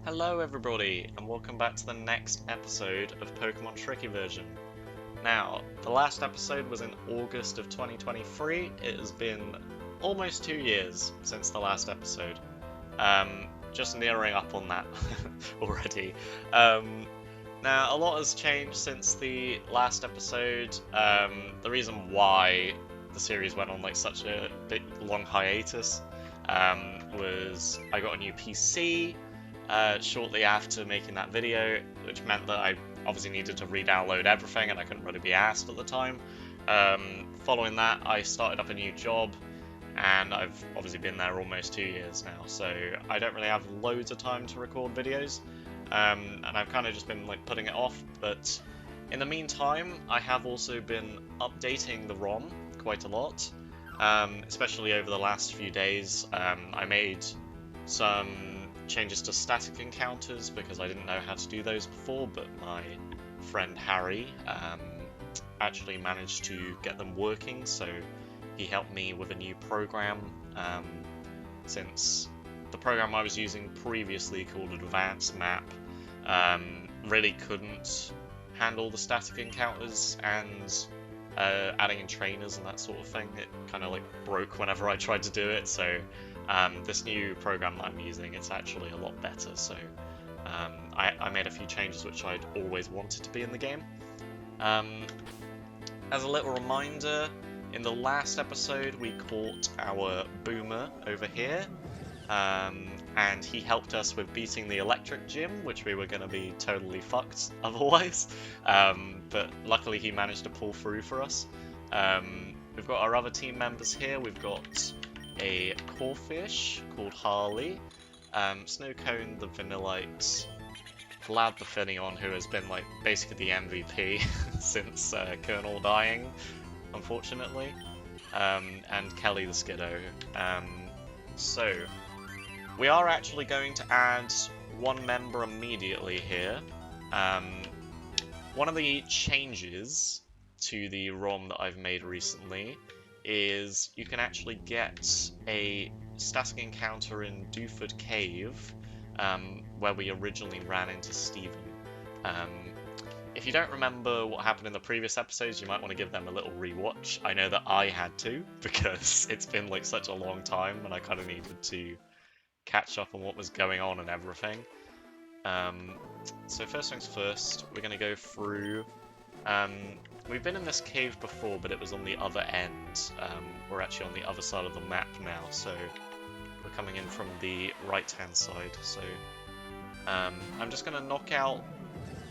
Hello everybody, and welcome back to the next episode of Pokémon Tricky Version. Now, the last episode was in August of 2023. It has been almost 2 years since the last episode. Just nearing up on that already. Now, a lot has changed since the last episode. The reason why the series went on like such a big long hiatus was I got a new PC shortly after making that video, which meant that I obviously needed to re-download everything and I couldn't really be asked at the time. Following that, I started up a new job, and I've obviously been there almost 2 years now, so I don't really have loads of time to record videos, and I've kind of just been like putting it off. But in the meantime, I have also been updating the ROM quite a lot, especially over the last few days. I made some changes to static encounters because I didn't know how to do those before, but my friend Harry actually managed to get them working, so he helped me with a new program, since the program I was using previously, called Advanced Map, really couldn't handle the static encounters and adding in trainers and that sort of thing. It kind of like broke whenever I tried to do it, so this new program that I'm using, it's actually a lot better, so I made a few changes which I'd always wanted to be in the game. As a little reminder, in the last episode we caught our Boomer over here, and he helped us with beating the electric gym, which we were going to be totally fucked otherwise, but luckily he managed to pull through for us. We've got our other team members here. We've got a Corphish called Harley, Snowcone the Vanillite, Vlad the Finneon, who has been like basically the MVP since Colonel dying, unfortunately, and Kelly the Skiddo. So we are actually going to add one member immediately here. One of the changes to the ROM that I've made recently is you can actually get a static encounter in Dewford Cave, where we originally ran into Steven. If you don't remember what happened in the previous episodes, you might want to give them a little rewatch. I know that I had to, because it's been like such a long time and I kind of needed to catch up on what was going on and everything. So first things first, we're going to go through. We've been in this cave before, but it was on the other end. We're actually on the other side of the map now, so we're coming in from the right-hand side. So I'm just going to knock out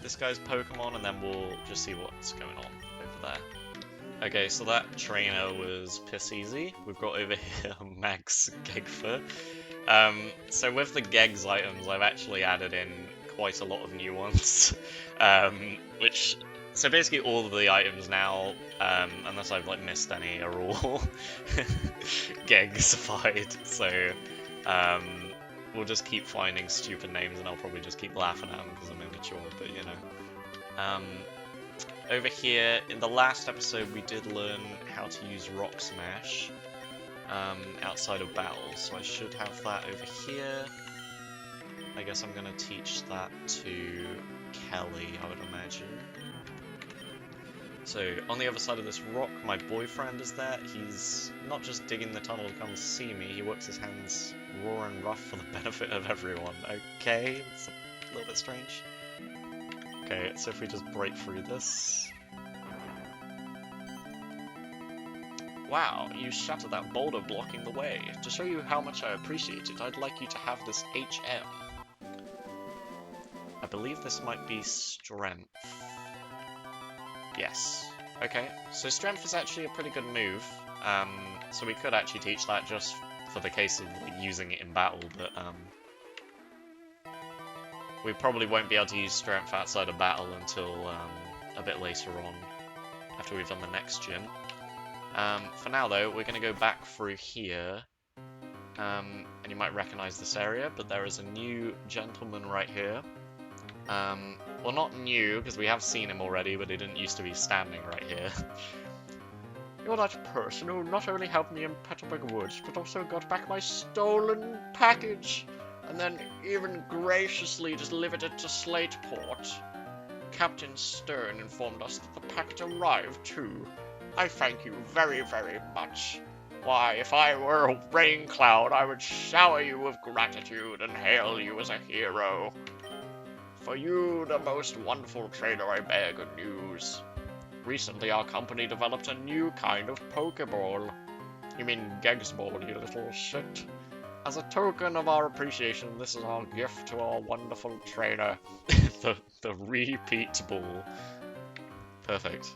this guy's Pokemon, and then we'll just see what's going on over there. Okay, so that trainer was piss easy. We've got over here Max Gegfer. So with the Gegs items, I've actually added in quite a lot of new ones, so basically all of the items now, unless I've like missed any, are all Gegsified, so we'll just keep finding stupid names and I'll probably just keep laughing at them because I'm immature, but you know. Over here, in the last episode we did learn how to use Rock Smash outside of battles, so I should have that over here. I guess I'm going to teach that to Kelly, I would imagine. So, on the other side of this rock, my boyfriend is there. He's not just digging the tunnel to come see me, he works his hands raw and rough for the benefit of everyone. Okay, it's a little bit strange. Okay, so if we just break through this. Wow, you shattered that boulder blocking the way. To show you how much I appreciate it, I'd like you to have this HM. I believe this might be Strength. Yes. Okay, so Strength is actually a pretty good move, so we could actually teach that just for the case of like, using it in battle, but we probably won't be able to use Strength outside of battle until a bit later on, after we've done the next gym. For now though, we're going to go back through here, and you might recognise this area, but there is a new gentleman right here. Well, not new, because we have seen him already, but he didn't used to be standing right here. You're that person who not only helped me in Petalburg Woods, but also got back my stolen package. and then even graciously delivered it to Slateport. Captain Stern informed us that the packet arrived too. I thank you very, very much. Why, if I were a rain cloud, I would shower you with gratitude and hail you as a hero. For you, the most wonderful trainer, I bear good news. Recently, our company developed a new kind of Pokeball. You mean Geg's Ball, you little shit. As a token of our appreciation, this is our gift to our wonderful trainer. the repeat ball. Perfect.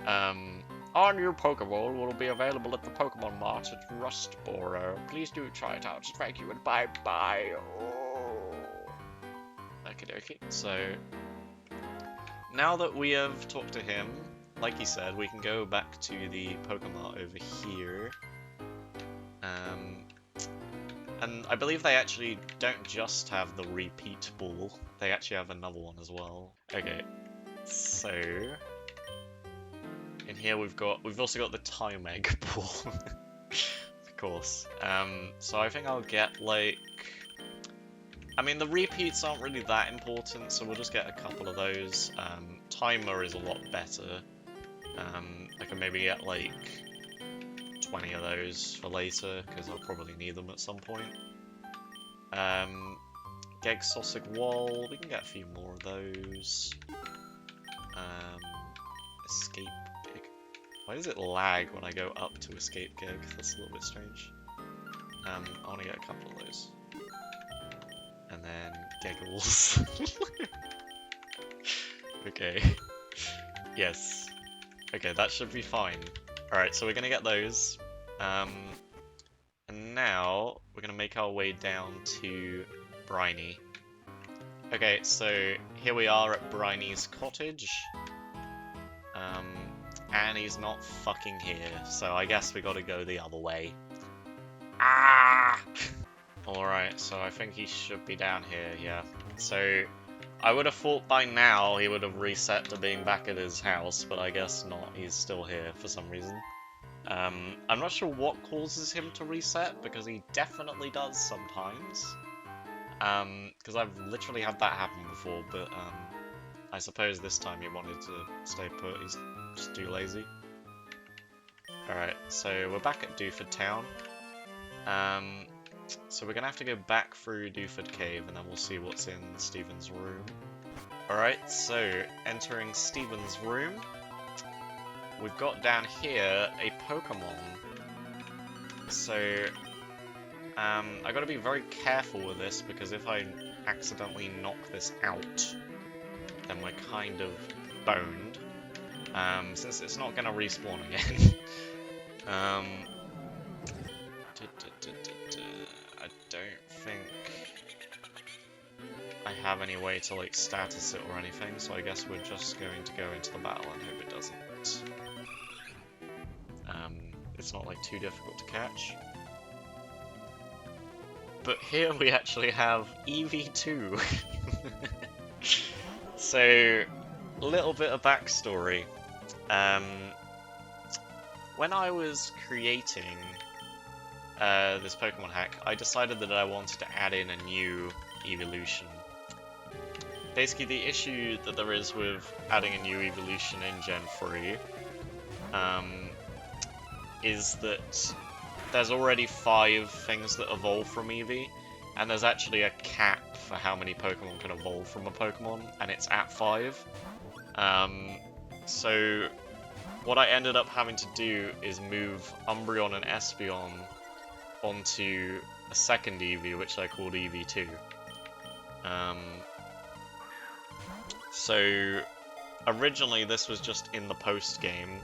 Our new Pokeball will be available at the Pokemon Mart at Rustboro. Please do try it out. Thank you and bye-bye. Oh. Okie dokie. So, now that we have talked to him, like he said, we can go back to the Pokemon over here. And I believe they actually don't just have the repeat ball, they actually have another one as well. Okay, so in here we've also got the time egg ball, of course. So I think I'll get like, I mean the repeats aren't really that important, so we'll just get a couple of those. Timer is a lot better. I can maybe get like 20 of those for later, because I'll probably need them at some point. Geg Sossig Wall, we can get a few more of those. Escape Gig. Why does it lag when I go up to Escape Gig? That's a little bit strange. I want to get a couple of those. And then Geggles. Okay. Yes. Okay, that should be fine. Alright, so we're gonna get those. And now we're gonna make our way down to Briny. Okay, so here we are at Briny's cottage. And he's not fucking here, so I guess we gotta go the other way. Ah! Alright, so I think he should be down here, yeah. So, I would have thought by now he would have reset to being back at his house, but I guess not, he's still here for some reason. I'm not sure what causes him to reset, because he definitely does sometimes. Because I've literally had that happen before, but I suppose this time he wanted to stay put, he's just too lazy. Alright, so we're back at Dewford Town. So we're gonna have to go back through Dewford Cave, and then we'll see what's in Stephen's room. Alright, so entering Stephen's room, we've got down here a Pokemon. So, I gotta be very careful with this, because if I accidentally knock this out, then we're kind of boned. Since it's not gonna respawn again. I don't think I have any way to like status it or anything, so I guess we're just going to go into the battle and hope it doesn't. It's not like too difficult to catch. But here we actually have EV2. So, a little bit of backstory. When I was creating this Pokemon hack, I decided that I wanted to add in a new evolution. Basically, the issue that there is with adding a new evolution in Gen 3 is that there's already 5 things that evolve from Eevee, and there's actually a cap for how many Pokemon can evolve from a Pokemon, and it's at 5. So what I ended up having to do is move Umbreon and Espeon onto a second Eevee, which I called EV2. So originally this was just in the post-game.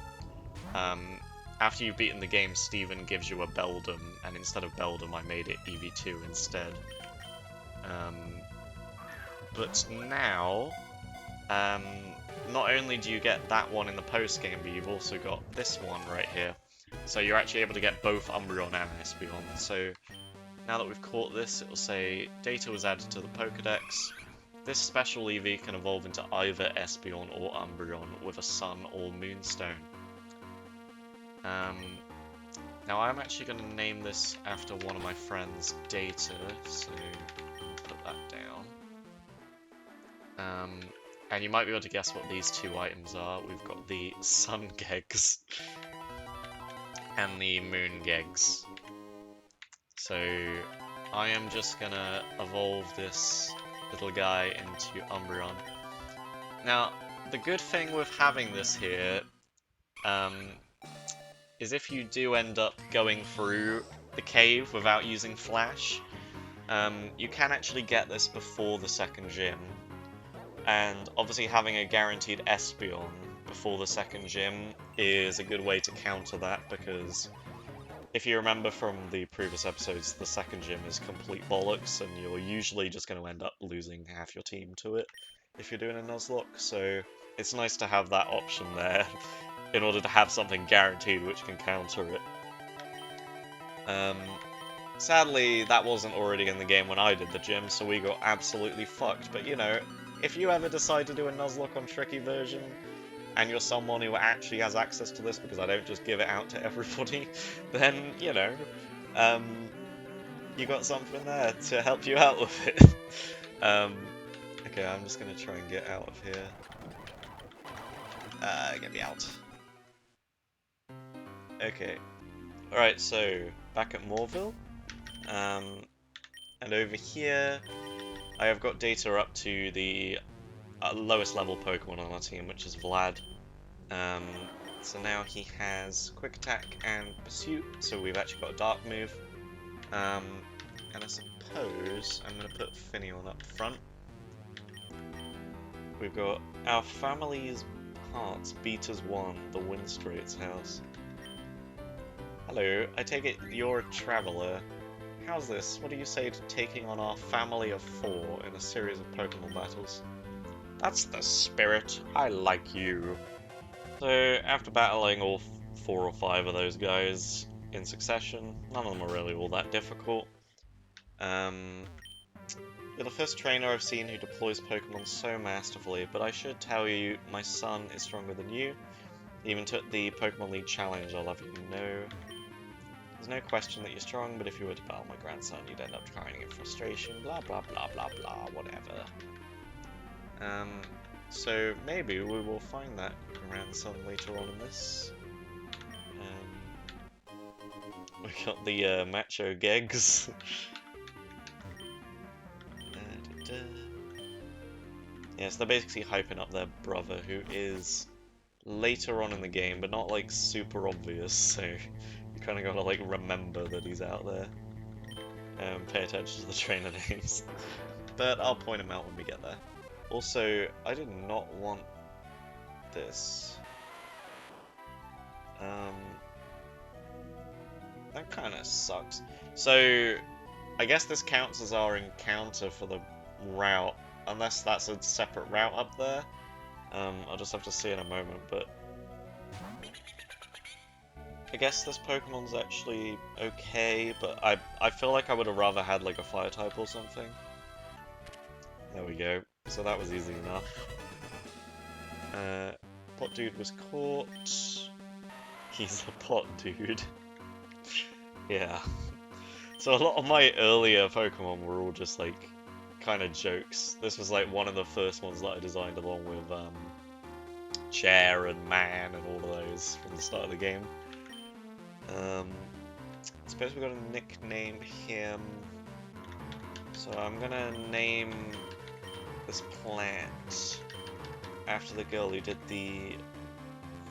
After you've beaten the game, Stephen gives you a Beldum, and instead of Beldum I made it EV2 instead. But now, not only do you get that one in the post-game, but you've also got this one right here. So you're actually able to get both Umbreon and Espeon. So now that we've caught this, it will say data was added to the Pokedex. This special Eevee can evolve into either Espeon or Umbreon with a Sun or Moonstone. Now I'm actually going to name this after one of my friends, Data, so And you might be able to guess what these two items are. We've got the sun gegs and the moon gegs. So I am just gonna evolve this little guy into Umbreon. Now, the good thing with having this here is if you do end up going through the cave without using Flash, you can actually get this before the second gym. And obviously having a guaranteed Espeon before the second gym is a good way to counter that, because if you remember from the previous episodes, the second gym is complete bollocks, and you're usually just going to end up losing half your team to it if you're doing a Nuzlocke, so it's nice to have that option there in order to have something guaranteed which can counter it. Sadly, that wasn't already in the game when I did the gym, so we got absolutely fucked, but you know, if you ever decide to do a Nuzlocke on Tricky version, and you're someone who actually has access to this, because I don't just give it out to everybody, then, you know, you got something there to help you out with it. Okay, I'm just gonna try and get out of here. Get me out. Okay. Alright, so, back at Moorville. And over here, I have got data up to the lowest level Pokemon on our team, which is Vlad. So now he has Quick Attack and Pursuit, so we've actually got a Dark move. And I suppose I'm going to put Finneon up front. We've got our family's parts, Beaters 1, the Windstrait's house. Hello, I take it you're a traveller. How's this? What do you say to taking on our family of 4 in a series of Pokemon battles? That's the spirit. I like you. So, after battling all 4 or 5 of those guys in succession, none of them are really all that difficult. You're the first trainer I've seen who deploys Pokemon so masterfully, but I should tell you, my son is stronger than you. He even took the Pokemon League Challenge, I'll have you know. There's no question that you're strong, but if you were to battle my grandson, you'd end up crying in frustration, blah blah blah blah blah, whatever. So maybe we will find that grandson later on in this. We got the macho gegs. Yes, they're basically hyping up their brother, who is later on in the game, but not like super obvious, so you kind of gotta like remember that he's out there. Pay attention to the trainer names. But I'll point him out when we get there. Also, I did not want this. That kind of sucks. So, I guess this counts as our encounter for the route, unless that's a separate route up there. I'll just have to see in a moment, but I guess this Pokemon's actually okay, but I feel like I would have rather had like a fire type or something. There we go. So that was easy enough. Pot Dude was caught. He's a pot dude. Yeah. So a lot of my earlier Pokemon were all just like kind of jokes. This was like one of the first ones that I designed along with Chair and Man and all of those from the start of the game. I suppose we've got to nickname him. So I'm gonna name this plant after the girl who did the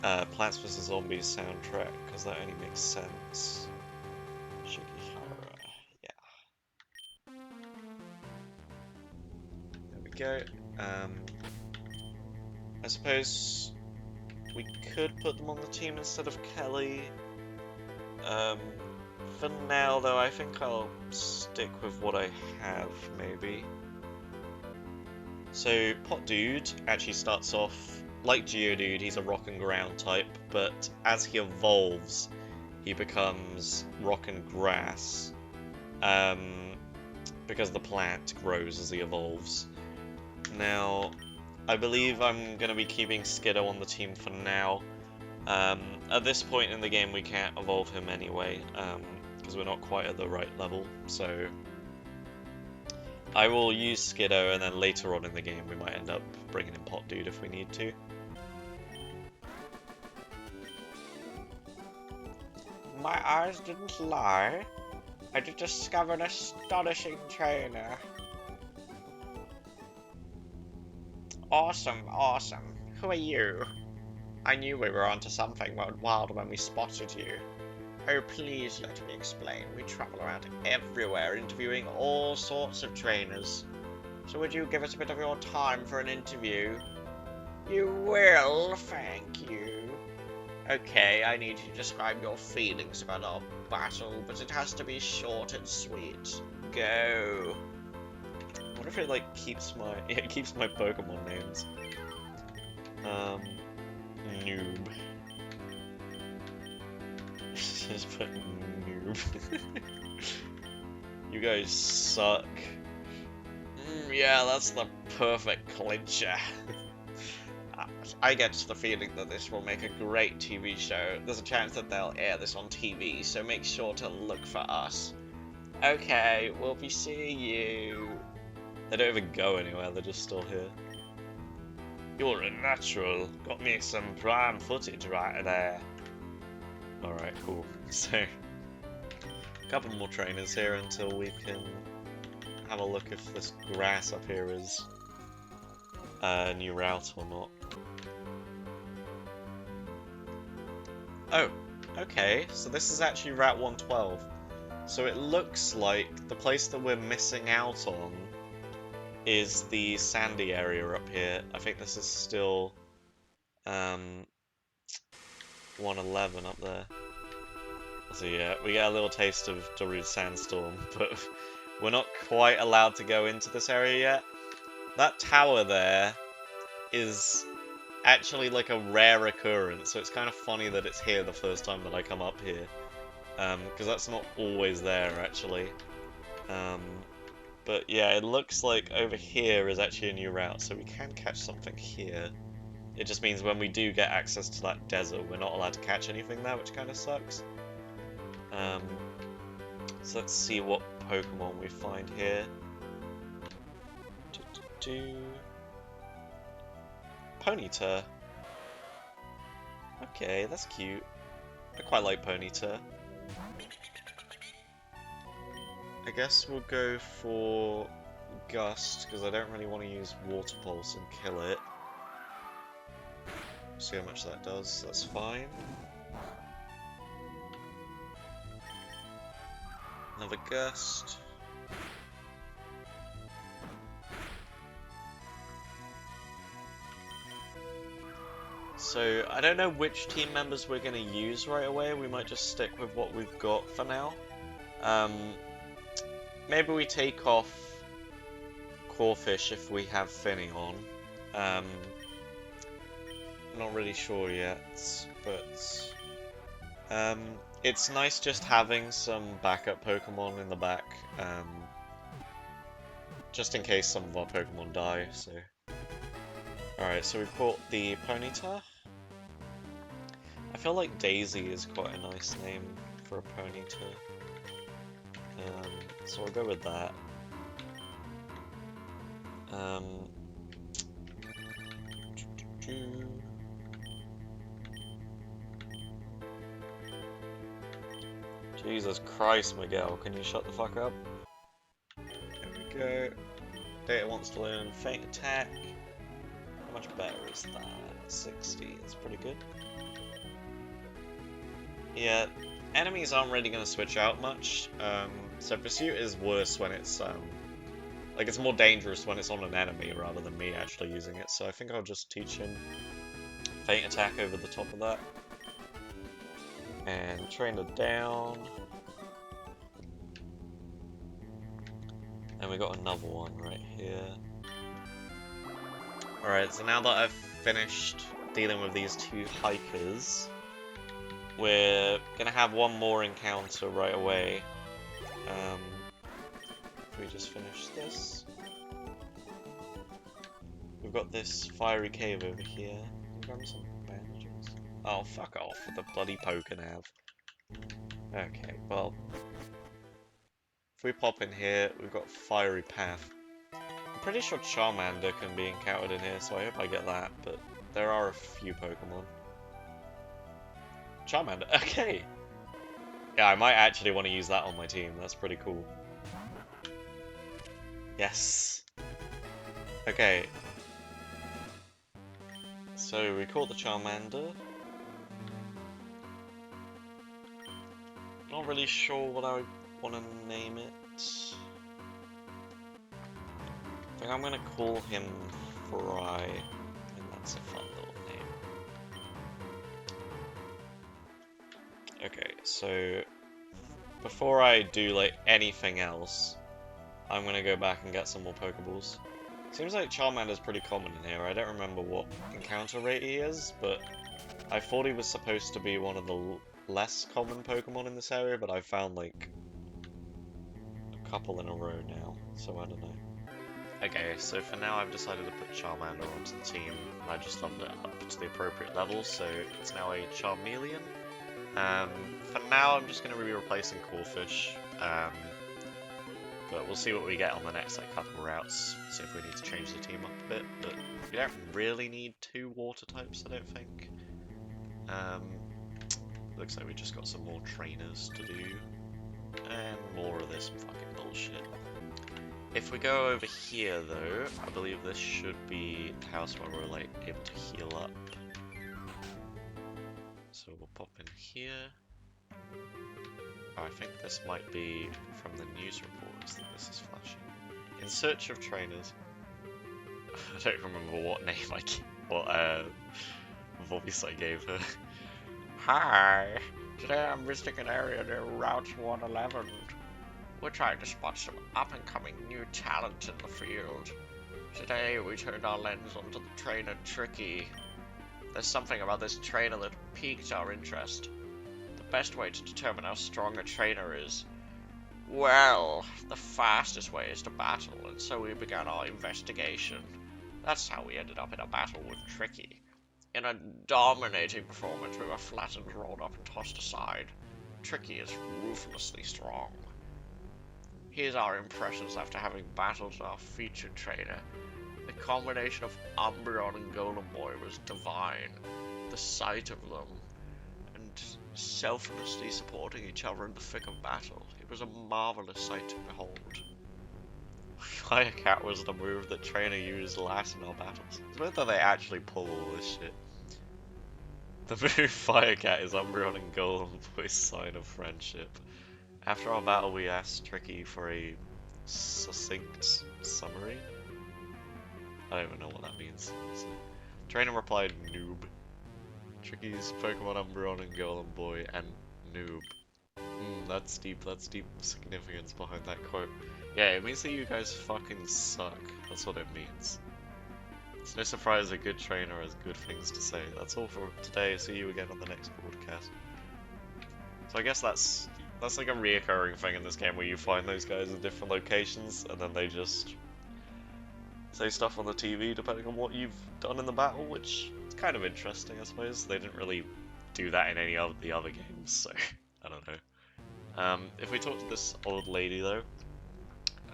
Plants vs. Zombies soundtrack, because that only makes sense. Shigihara, yeah. There we go. I suppose we could put them on the team instead of Kelly. For now, though, I think I'll stick with what I have, maybe. So, Pot Dude actually starts off like Geodude. He's a rock and ground type, but as he evolves, he becomes rock and grass, because the plant grows as he evolves. Now, I believe I'm going to be keeping Skiddo on the team for now. At this point in the game, we can't evolve him anyway, because we're not quite at the right level, so I will use Skiddo, and then later on in the game we might end up bringing in Pot Dude if we need to. My eyes didn't lie. I did discover an astonishing trainer. Awesome, awesome. Who are you? I knew we were onto something wild when we spotted you. Oh, please let me explain. We travel around everywhere interviewing all sorts of trainers. So would you give us a bit of your time for an interview? You will, thank you. Okay, I need you to describe your feelings about our battle, but it has to be short and sweet. Go. I wonder if it like keeps my it keeps my Pokemon names. Noob. Just put noob. You guys suck. Yeah, that's the perfect clincher. I get the feeling that this will make a great TV show. There's a chance that they'll air this on TV, so make sure to look for us. Okay, we'll be seeing you. They don't even go anywhere, they're just still here. You're a natural. Got me some prime footage right there. Alright, cool. So, a couple more trainers here until we can have a look if this grass up here is a new route or not. Oh, okay, so this is actually Route 112. So it looks like the place that we're missing out on is the sandy area up here. I think this is still 111 up there. So yeah, we get a little taste of Darude Sandstorm, but we're not quite allowed to go into this area yet. That tower there is actually like a rare occurrence, so it's kind of funny that it's here the first time that I come up here. Because that's not always there, actually. But yeah, it looks like over here is actually a new route, so we can catch something here. It just means when we do get access to that desert, we're not allowed to catch anything there, which kind of sucks. So let's see what Pokemon we find here. Ponyta. Okay, that's cute. I quite like Ponyta. I guess we'll go for Gust, because I don't really want to use Water Pulse and kill it. See how much that does, that's fine. Another Gust. So, I don't know which team members we're going to use right away. We might just stick with what we've got for now. Maybe we take off Corphish if we have Finneon. Not really sure yet, but it's nice just having some backup Pokemon in the back, just in case some of our Pokemon die. So, alright, so we've caught the Ponyta. I feel like Daisy is quite a nice name for a Ponyta. So I'll go with that. Jesus Christ, Miguel, can you shut the fuck up? There we go. Data wants to learn Feint Attack. How much better is that? 60, that's pretty good. Yeah, enemies aren't really going to switch out much. So Pursuit is worse when it's, like it's more dangerous when it's on an enemy rather than me actually using it. So I think I'll just teach him Feint Attack over the top of that. And train it down. And we got another one right here. Alright, so now that I've finished dealing with these two hikers, we're gonna have one more encounter right away. If we just finish this. We've got this fiery cave over here. Grab me some bandages. Oh, fuck off with the bloody Pokénav. Okay, well, if we pop in here, we've got Fiery Path. pretty sure Charmander can be encountered in here, so I hope I get that, but there are a few Pokemon. Charmander, okay! Yeah, I might actually want to use that on my team, that's pretty cool. Yes! Okay. So, we caught the Charmander. Not really sure what I want to name it. I think I'm gonna call him Fry. I think that's a fun little name. Okay, so before I do like anything else, I'm gonna go back and get some more Pokeballs. Seems like Charmander's pretty common in here. I don't remember what encounter rate he is, but I thought he was supposed to be one of the less common Pokemon in this area, but I found like a couple in a row now, so I don't know. Okay, so for now I've decided to put Charmander onto the team. I just leveled it up to the appropriate level, so it's now a Charmeleon. For now I'm just going to be replacing Corphish, but we'll see what we get on the next like, couple of routes, see if we need to change the team up a bit, but we don't really need 2 water types, I don't think. Looks like we just got some more trainers to do, and more of this fucking bullshit. If we go over here though, I believe this should be the house where we're like able to heal up. So we'll pop in here. Oh, I think this might be from the news reports that this is flashing. In search of trainers. I don't remember what name what voice I gave her. Hi! Today I'm visiting an area near Route 111. We're trying to spot some up-and-coming new talent in the field. Today we turned our lens onto the trainer Tricky. There's something about this trainer that piqued our interest. The best way to determine how strong a trainer is, well, the fastest way is to battle, and so we began our investigation. That's how we ended up in a battle with Tricky. In a dominating performance, we were flattened, rolled up, and tossed aside. Tricky is ruthlessly strong. Here's our impressions after having battled our featured trainer. The combination of Umbreon and Golem Boy was divine. The sight of them, and selflessly supporting each other in the thick of battle, it was a marvelous sight to behold. Fire Cat was the move that trainer used last in our battles. It's weird that they actually pull all this shit. The move Fire Cat is Umbreon and Golem Boy's sign of friendship. After our battle, we asked Tricky for a succinct summary. I don't even know what that means. So, trainer replied, noob. Tricky's Pokemon Umbreon and Golem Boy and noob. That's deep significance behind that quote. Yeah, it means that you guys fucking suck. That's what it means. It's no surprise a good trainer has good things to say. That's all for today. See you again on the next broadcast. So I guess that's like a reoccurring thing in this game where you find those guys in different locations and then they just say stuff on the TV depending on what you've done in the battle, which is kind of interesting, I suppose. They didn't really do that in any of the other games, so I don't know. If we talk to this old lady though,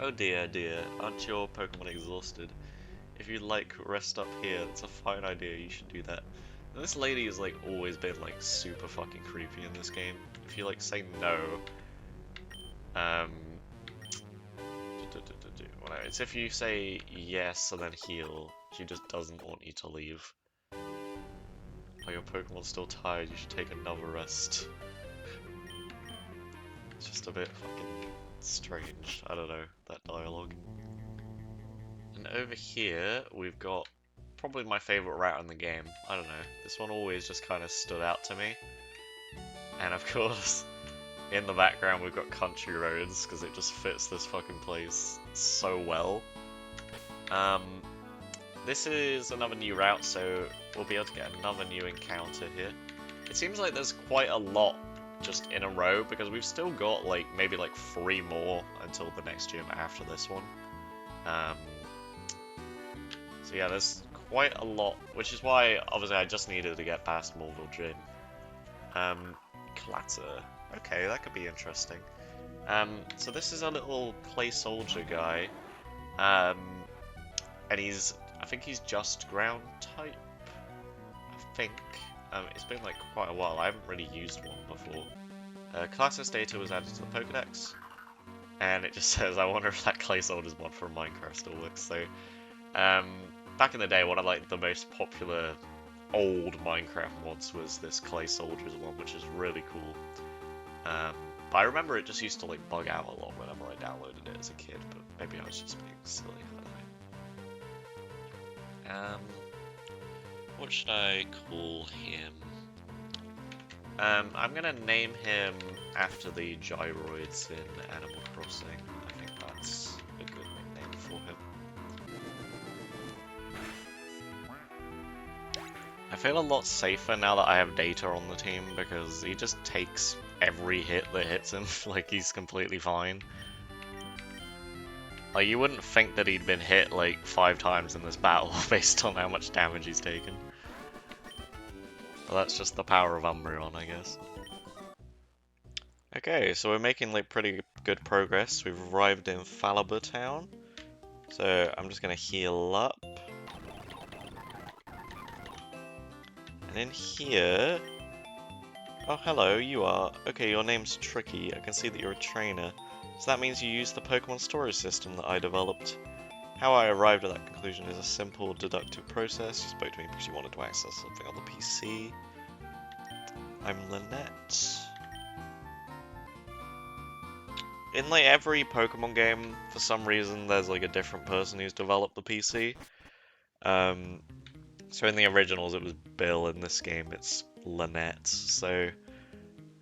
oh dear, aren't your Pokemon exhausted? If you'd like, rest up here. That's a fine idea, you should do that. And this lady has like always been like super fucking creepy in this game. If you like say no, it's if you say yes and then heal, she just doesn't want you to leave. Oh, your Pokemon's still tired, you should take another rest. It's just a bit fucking strange, I don't know, that dialogue. And over here, we've got probably my favourite route in the game. I don't know, this one always just kind of stood out to me. And of course, in the background we've got country roads, because it just fits this fucking place so well. This is another new route, so we'll be able to get another new encounter here. It seems like there's quite a lot just in a row, because we've still got like maybe like 3 more until the next gym after this one. So yeah, there's quite a lot, which is why obviously I just needed to get past Morville Gym. Clatter. Okay, that could be interesting. So this is a little clay soldier guy. and I think he's just ground type. I think. It's been like quite a while. I haven't really used one before. Classes data was added to the Pokedex, and it just says, I wonder if that clay soldiers mod for Minecraft still works. So, back in the day, one of like the most popular old Minecraft mods was this clay soldiers one, which is really cool. But I remember it just used to like bug out a lot whenever I downloaded it as a kid, but maybe I was just being silly, I don't know. What should I call him? I'm gonna name him after the gyroids in Animal Crossing. I think that's a good nickname for him. I feel a lot safer now that I have data on the team, because he just takes every hit that hits him, like he's completely fine. Like, you wouldn't think that he'd been hit like 5 times in this battle based on how much damage he's taken. But that's just the power of Umbreon, I guess. Okay, so we're making like pretty good progress. We've arrived in Falaba Town. So I'm just gonna heal up. And in here... Oh, hello, you are... Okay, your name's Tricky. I can see that you're a trainer. So that means you use the Pokemon storage system that I developed. How I arrived at that conclusion is a simple deductive process. You spoke to me because you wanted to access something on the PC. I'm Lynette. In like every Pokemon game, for some reason, there's like a different person who's developed the PC. So in the originals it was Bill, in this game it's Lynette. So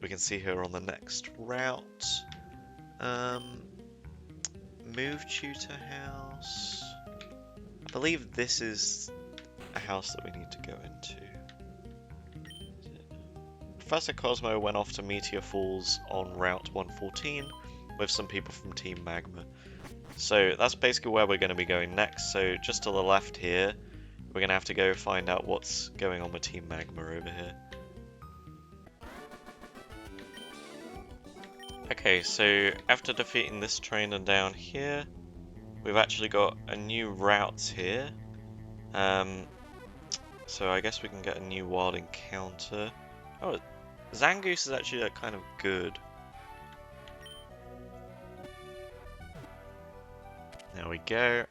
we can see her on the next route. Move tutor house. I believe this is a house that we need to go into. Professor Cosmo went off to Meteor Falls on Route 114 with some people from Team Magma. So that's basically where we're going to be going next. So just to the left here, we're going to have to go find out what's going on with Team Magma over here. Okay, so after defeating this trainer down here, we've actually got a new route here. So I guess we can get a new wild encounter. Oh, Zangoose is actually kind of good. There we go.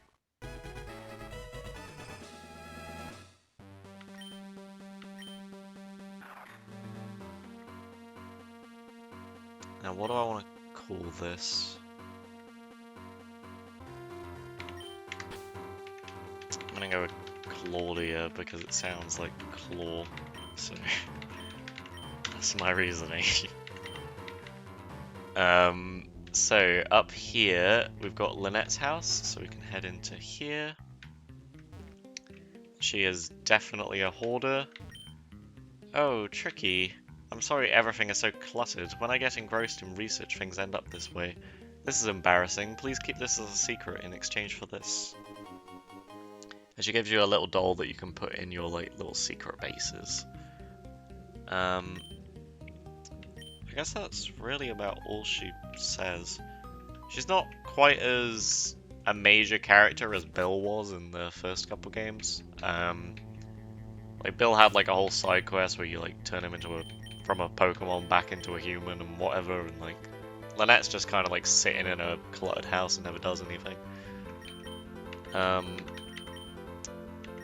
Now what do I want to call this? I'm gonna go with Claudia because it sounds like claw, so that's my reasoning. So up here we've got Lynette's house, so we can head into here. She is definitely a hoarder. Oh, Tricky. I'm sorry everything is so cluttered. When I get engrossed in research, things end up this way. This is embarrassing. Please keep this as a secret in exchange for this. And she gives you a little doll that you can put in your like little secret bases. I guess that's really about all she says. She's not quite as a major character as Bill was in the first couple games. Like Bill had like a whole side quest where you like turn him into from a Pokemon back into a human and whatever, and like Lynette's just kind of like sitting in a cluttered house and never does anything. I'm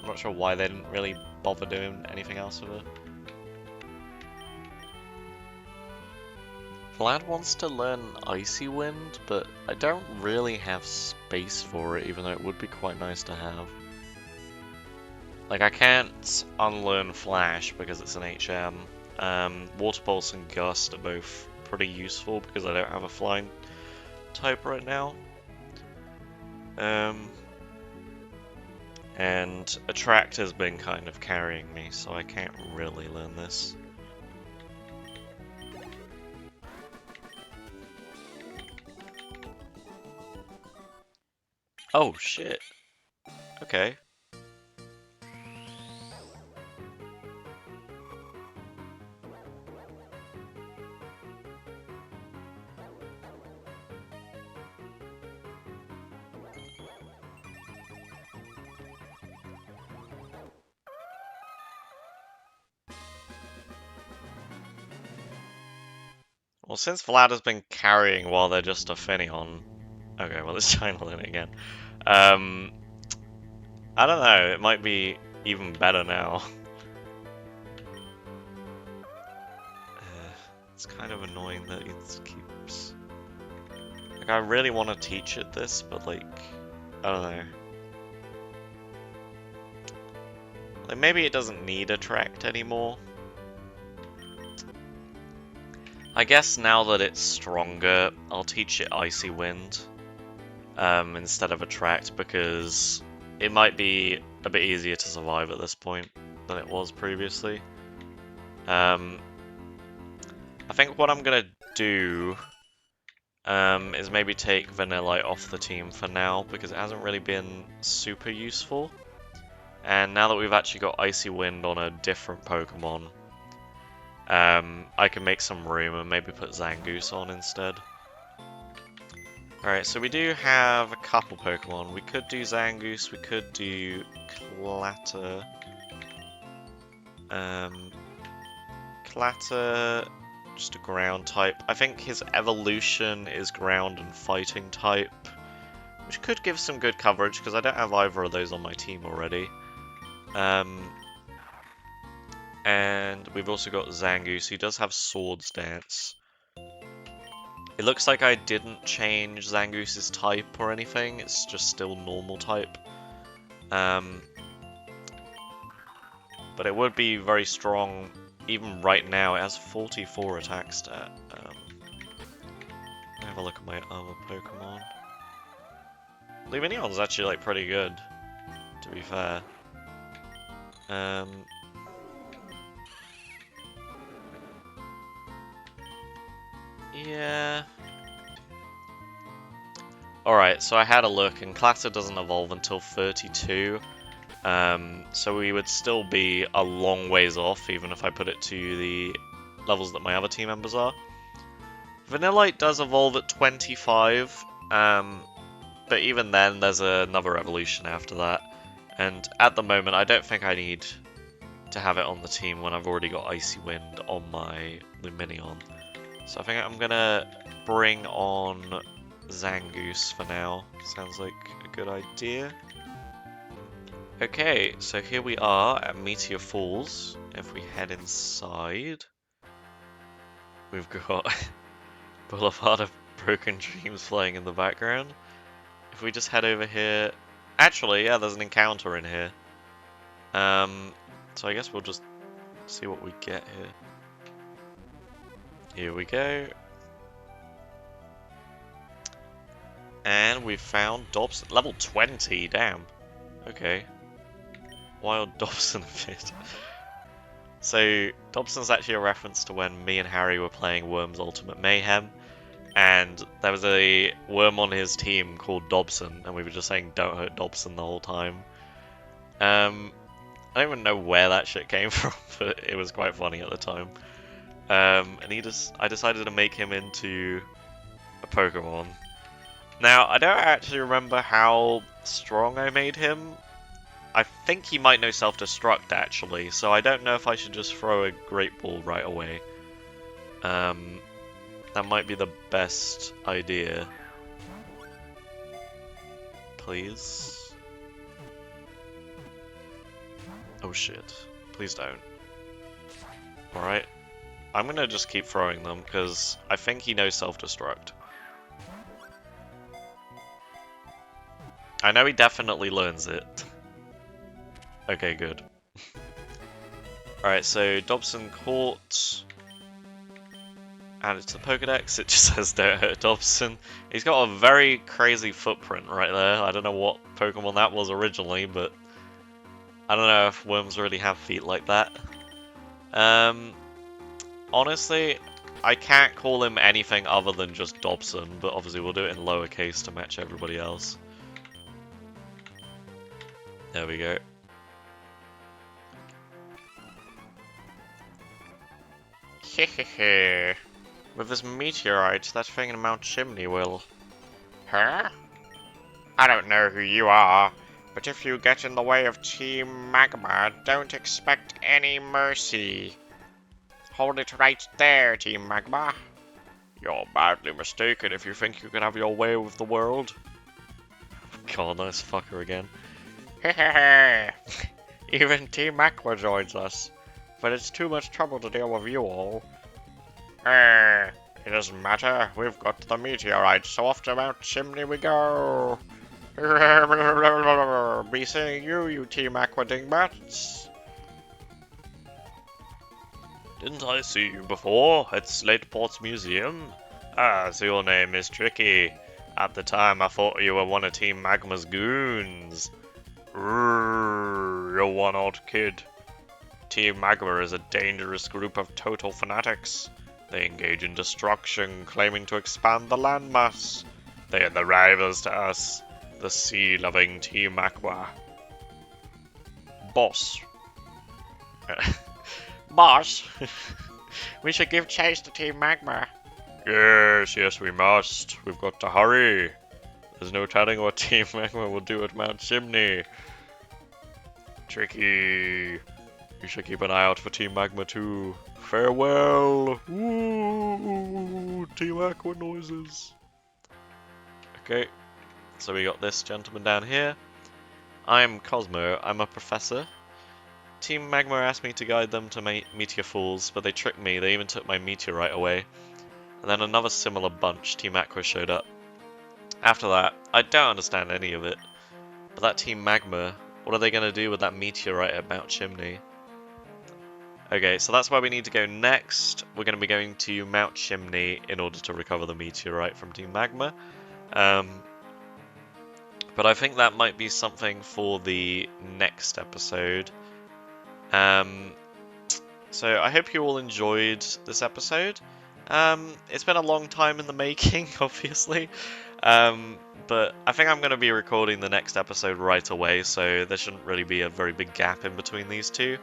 not sure why they didn't really bother doing anything else with her. Vlad wants to learn Icy Wind, but I don't really have space for it, even though it would be quite nice to have. Like, I can't unlearn Flash because it's an HM. Water Pulse and Gust are both pretty useful because I don't have a flying type right now. And Attract has been kind of carrying me, so I can't really learn this. Oh shit. Okay. Well, since Vlad has been carrying while they're just a Finneon... Okay, well, it's China again. I don't know, it might be even better now. It's kind of annoying that it keeps... Like, I really want to teach it this, but like, I don't know. Like, maybe it doesn't need attract anymore. I guess now that it's stronger, I'll teach it Icy Wind instead of attract, because it might be a bit easier to survive at this point than it was previously. I think what I'm gonna do is maybe take Vanillite off the team for now, because it hasn't really been super useful. And now that we've actually got Icy Wind on a different Pokemon, I can make some room and maybe put Zangoose on instead. Alright, so we do have a couple Pokemon. We could do Zangoose, we could do Clatter. Clatter, just a ground type. I think his evolution is ground and fighting type, which could give some good coverage because I don't have either of those on my team already. And we've also got Zangoose, who does have Swords Dance. It looks like I didn't change Zangoose's type or anything, it's just still normal type. But it would be very strong, even right now. It has 44 attack stat. Let me have a look at my other Pokemon. Luminion's actually like pretty good, to be fair. Yeah. Alright, so I had a look, and Clatter doesn't evolve until 32. So we would still be a long ways off, even if I put it to the levels that my other team members are. Vanillite does evolve at 25, but even then, there's another evolution after that. And at the moment, I don't think I need to have it on the team when I've already got Icy Wind on my Luminion. So I think I'm gonna bring on Zangoose for now. Sounds like a good idea. Okay, so here we are at Meteor Falls. If we head inside, we've got Boulevard of Broken Dreams playing in the background. If we just head over here... Actually, yeah, there's an encounter in here. So I guess we'll just see what we get here. Here we go. And we found Dobson. Level 20, damn. Okay. Wild Dobson fit. So, Dobson's actually a reference to when me and Harry were playing Worm's Ultimate Mayhem. And there was a worm on his team called Dobson, and we were just saying don't hurt Dobson the whole time. I don't even know where that shit came from, but it was quite funny at the time. And I decided to make him into a Pokemon. Now, I don't actually remember how strong I made him. I think he might know self-destruct, actually, so I don't know if I should just throw a Great Ball right away. That might be the best idea. Please? Oh shit. Please don't. Alright. I'm gonna just keep throwing them, because I think he knows self-destruct. I know he definitely learns it. Okay, good. Alright, so Dobson caught. Add it to the Pokedex, it just says don't hurt Dobson. He's got a very crazy footprint right there. I don't know what Pokemon that was originally, but I don't know if worms really have feet like that. Honestly, I can't call him anything other than just Dobson, but obviously we'll do it in lowercase to match everybody else. There we go. Hehehe. With this meteorite, that thing in Mount Chimney will... Huh? I don't know who you are, but if you get in the way of Team Magma, don't expect any mercy. Hold it right there, Team Magma. You're badly mistaken if you think you can have your way with the world. God, nice fucker again. Even Team Aqua joins us, but it's too much trouble to deal with you all. It doesn't matter, we've got the meteorite, so off to Mount Chimney we go. Be seeing you Team Aqua dingbats. Didn't I see you before at Slateport's museum? Ah, so your name is Tricky. At the time, I thought you were one of Team Magma's goons. You're one odd kid. Team Magma is a dangerous group of total fanatics. They engage in destruction, claiming to expand the landmass. They are the rivals to us, the sea-loving Team Aqua. Boss. Boss? We should give chase to Team Magma. Yes, we must. We've got to hurry. There's no telling what Team Magma will do at Mount Chimney. Tricky. You should keep an eye out for Team Magma too. Farewell. Woo! Team Aqua noises. Okay, so we got this gentleman down here. I'm Cosmo. I'm a professor. Team Magma asked me to guide them to Meteor Falls, but they tricked me. They even took my meteorite away. And then another similar bunch, Team Aqua, showed up. After that, I don't understand any of it. But that Team Magma, what are they going to do with that meteorite at Mount Chimney? Okay, so that's where we need to go next. We're going to be going to Mount Chimney in order to recover the meteorite from Team Magma. But I think that might be something for the next episode. So I hope you all enjoyed this episode. It's been a long time in the making, obviously, but I think I'm going to be recording the next episode right away, so there shouldn't really be a very big gap in between these two.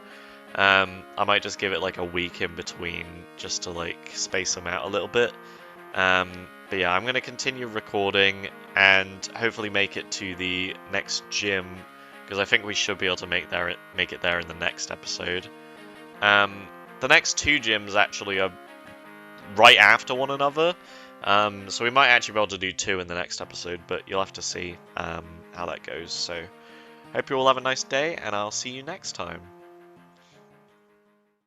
I might just give it like a week in between, just to like space them out a little bit. But yeah, I'm going to continue recording and hopefully make it to the next gym, because I think we should be able to make it there in the next episode. The next two gyms actually are right after one another, so we might actually be able to do two in the next episode, but you'll have to see how that goes. So hope you all have a nice day, and I'll see you next time.